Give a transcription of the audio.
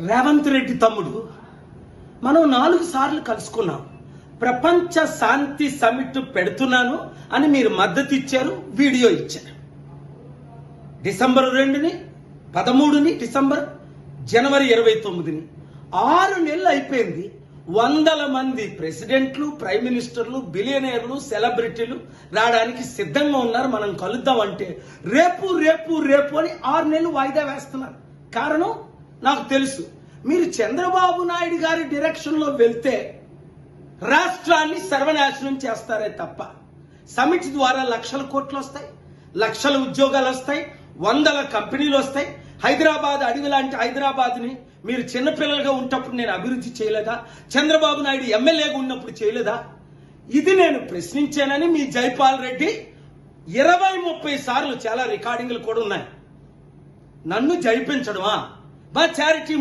రేవంత్ రెడ్డి తమ్ముడు మనం 4 సార్లు కలుసుకున్నాం. ప్రపంచ శాంతి సమిట్ పెడుతున్నాను అని మీరు మద్దతు ఇచ్చారు, వీడియో ఇచ్చారు. డిసెంబర్ 2ని, 13ని డిసెంబర్, జనవరి 29ని 6 నెలలు అయిపోయింది. వందల మంది ప్రెసిడెంట్లు, ప్రైమ్ మినిస్టర్లు, బిలియనీర్లు, సెలబ్రిటీలు రావడానికి సిద్ధంగా ఉన్నారు. మనం కలుద్దామంటే రేపు రేపు రేపు అని 6 నెలలు వాయిదా వేస్తున్నారు. కారణం నాకు తెలుసు. మీరు చంద్రబాబు నాయుడు గారి డైరెక్షన్ లో వెళ్తే రాష్ట్రాన్ని సర్వనాశనం చేస్తారే తప్ప సమిట్ ద్వారా లక్షల కోట్లు వస్తాయి, లక్షల ఉద్యోగాలు వస్తాయి, వందల కంపెనీలు వస్తాయి. హైదరాబాద్ అడవి లాంటి హైదరాబాద్ ని మీరు చిన్నపిల్లలుగా ఉన్నప్పుడు నేను అభివృద్ధి చేయలేదా? చంద్రబాబు నాయుడు ఎమ్మెల్యేగా ఉన్నప్పుడు చేయలేదా? ఇది నేను ప్రశ్నించానని మీ జైపాల్ రెడ్డి 20-30 సార్లు, చాలా రికార్డింగ్లు కూడా ఉన్నాయి, నన్ను జైపించడమా? మా చారిటీ